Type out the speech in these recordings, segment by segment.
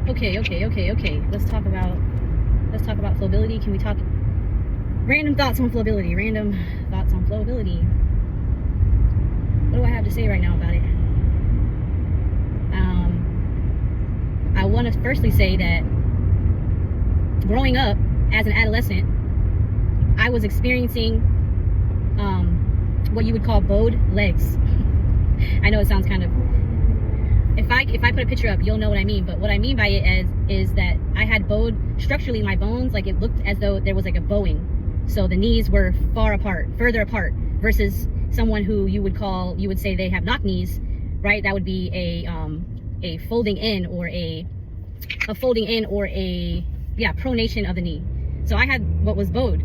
Okay. Let's talk about Flobility. Can we talk random thoughts on Flobility? What do I have to say right now about it? I want to firstly say that growing up as an adolescent, I was experiencing what you would call bowed legs. I know it sounds kind of, if I put a picture up, you'll know what I mean. But what I mean by it is that I had bowed structurally my bones, like it looked as though there was like a bowing. So the knees were further apart, versus someone who you would say they have knock knees, right? That would be a folding in or a pronation of the knee. So I had what was bowed.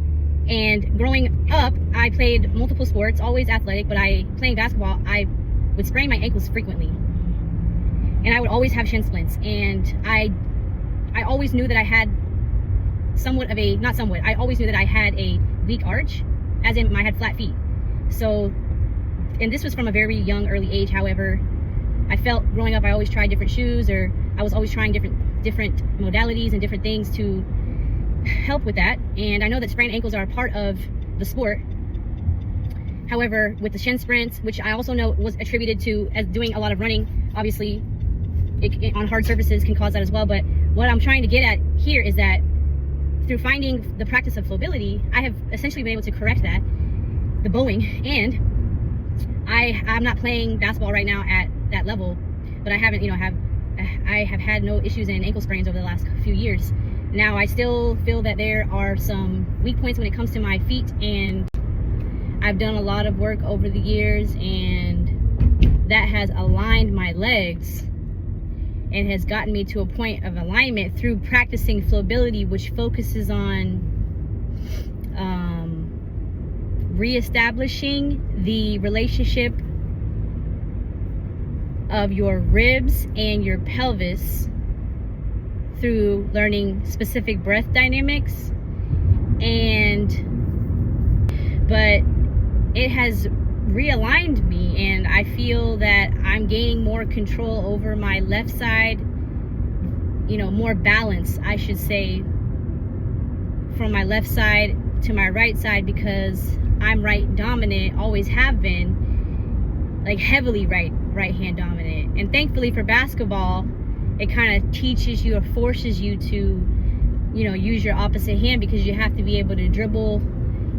And growing up, I played multiple sports, always athletic, but playing basketball, I would sprain my ankles frequently. And I would always have shin splints. And I always knew that I had I always knew that I had a weak arch, as in I had flat feet. So, and this was from a very young, early age. However, I felt growing up, I always tried different shoes, or I was always trying different modalities and different things to help with that. And I know that sprained ankles are a part of the sport. However, with the shin sprints, which I also know was attributed to as doing a lot of running, obviously on hard surfaces can cause that as well. But what I'm trying to get at here is that through finding the practice of Flobility, I have essentially been able to correct that, the bowing. And I'm not playing basketball right now at that level, but I have had no issues in ankle sprains over the last few years. Now, I still feel that there are some weak points when it comes to my feet, and I've done a lot of work over the years, and that has aligned my legs and has gotten me to a point of alignment through practicing Flobility, which focuses on reestablishing the relationship of your ribs and your pelvis through learning specific breath dynamics. But it has realigned me, and I feel that I'm gaining more control over my left side, more balance, I should say, from my left side to my right side, because I'm right dominant, always have been, like heavily right hand dominant. And thankfully for basketball, it kind of teaches you or forces you to, use your opposite hand, because you have to be able to dribble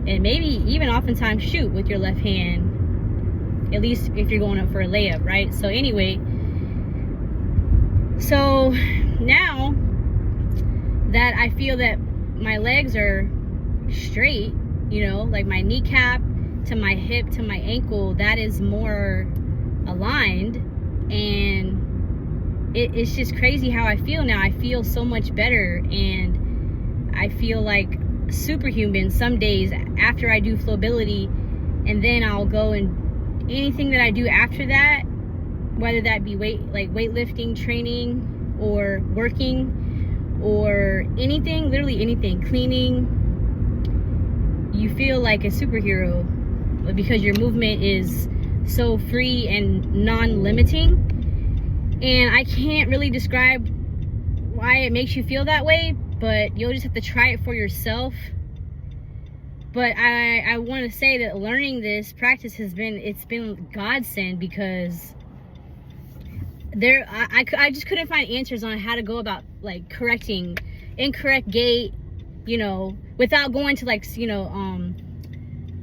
and maybe even oftentimes shoot with your left hand, at least if you're going up for a layup, right? So anyway, so now that I feel that my legs are straight, like my kneecap to my hip to my ankle, that is more aligned, and it's just crazy how I feel now. I feel so much better, and I feel like superhuman some days after I do Flobility. And then I'll go and anything that I do after that, whether that be weightlifting training or working or anything, literally anything, cleaning, you feel like a superhero because your movement is so free and non-limiting. And I can't really describe why it makes you feel that way, but you'll just have to try it for yourself. But I want to say that learning this practice it's been godsend, because I just couldn't find answers on how to go about like correcting incorrect gait, without going to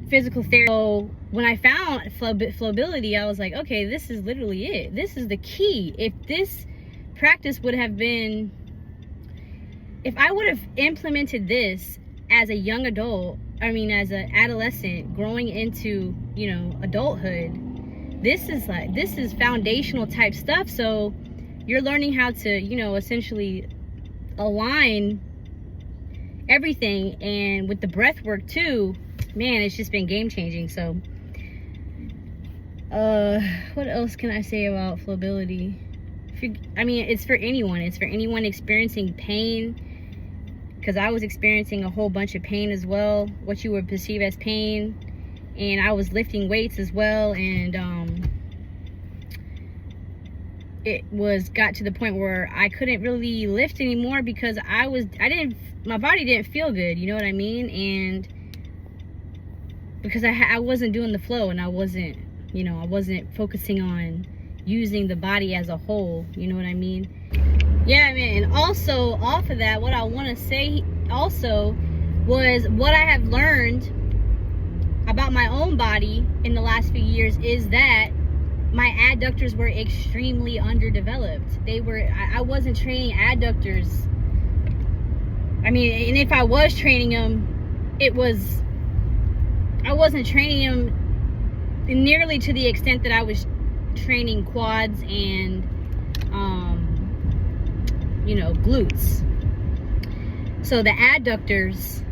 physical therapy. So when I found Flobility, I was like, okay, this is literally it. This is the key. If this practice would have been, if I would have implemented this as a young adult, as an adolescent growing into, adulthood, this is foundational type stuff. So you're learning how to, essentially align everything. And with the breath work too, man, it's just been game changing. So what else can I say about Flobility? It's for anyone. It's for anyone experiencing pain, because I was experiencing a whole bunch of pain as well, what you would perceive as pain. And I was lifting weights as well, and it was got to the point where I couldn't really lift anymore because my body didn't feel good, you know what I mean? And because I wasn't doing the flow, and I wasn't focusing on using the body as a whole, you know what I mean? Yeah, man. And also off of that, what I want to say also was what I have learned about my own body in the last few years is that my adductors were extremely underdeveloped. I wasn't training adductors. I mean, and if I was training them, I wasn't training them nearly to the extent that I was training quads and glutes. So the adductors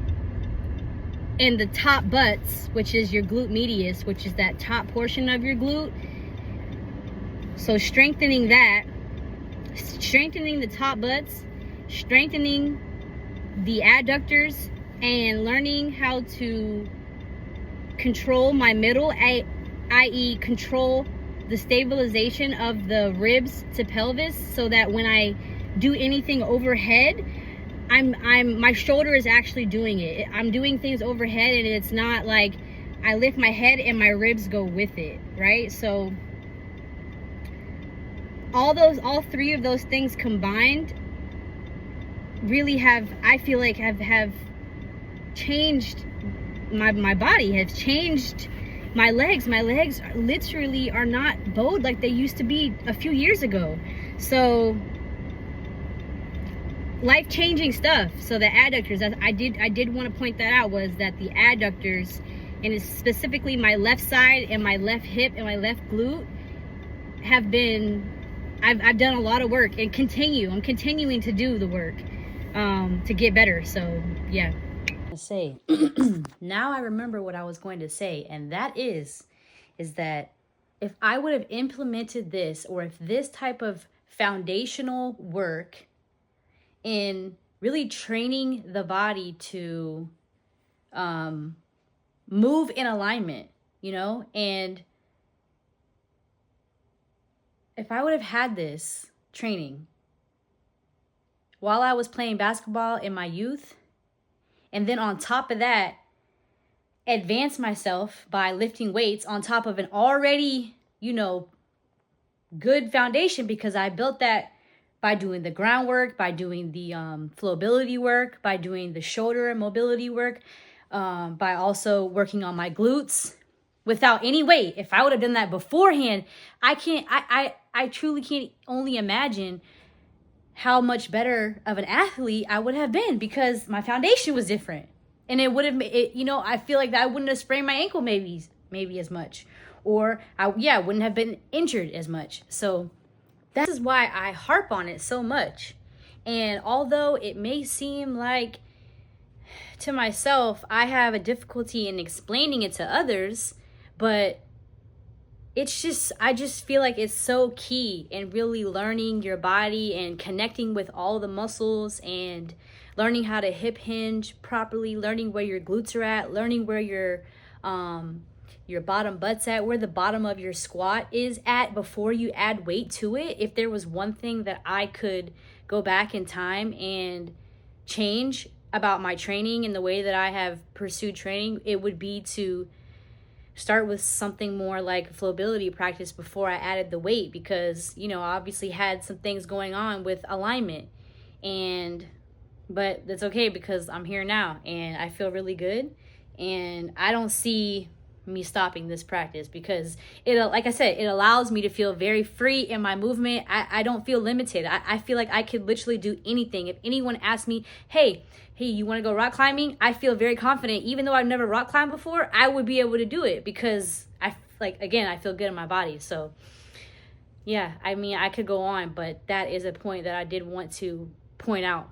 and the top butts, which is your glute medius, which is that top portion of your glute. So strengthening that, strengthening the top butts, strengthening the adductors, and learning how to control my middle, i.e. control the stabilization of the ribs to pelvis, so that when I do anything overhead, my shoulder is actually doing it. I'm doing things overhead, and it's not like I lift my head and my ribs go with it, right? So all three of those things combined really I feel like have changed my body, have changed my legs. My legs literally are not bowed like they used to be a few years ago. So life-changing stuff. So the adductors, I did want to point that out, was that the adductors, and it's specifically my left side and my left hip and my left glute, have been, I've done a lot of work, and I'm continuing to do the work to get better. So yeah. Say now I remember what I was going to say, and that is that if I would have implemented this, or if this type of foundational work in really training the body to move in alignment, and if I would have had this training while I was playing basketball in my youth, and then on top of that, advance myself by lifting weights on top of an already, good foundation, because I built that by doing the groundwork, by doing the flowability work, by doing the shoulder and mobility work, by also working on my glutes without any weight. If I would have done that beforehand, I truly can't only imagine how much better of an athlete I would have been, because my foundation was different. And it would have, I feel like that I wouldn't have sprained my ankle maybe as much. Or I wouldn't have been injured as much. So that is why I harp on it so much. And although it may seem like to myself I have a difficulty in explaining it to others, but I just feel like it's so key in really learning your body and connecting with all the muscles, and learning how to hip hinge properly, learning where your glutes are at, learning where your bottom butt's at, where the bottom of your squat is at before you add weight to it. If there was one thing that I could go back in time and change about my training and the way that I have pursued training, it would be to start with something more like flowability practice before I added the weight, because I obviously had some things going on with alignment, but that's okay, because I'm here now and I feel really good, and I don't see me stopping this practice, because like I said, it allows me to feel very free in my movement. I don't feel limited. I feel like I could literally do anything. If anyone asked me, hey, you want to go rock climbing? I feel very confident, even though I've never rock climbed before, I would be able to do it, because I feel good in my body. So yeah, I mean, I could go on, but that is a point that I did want to point out.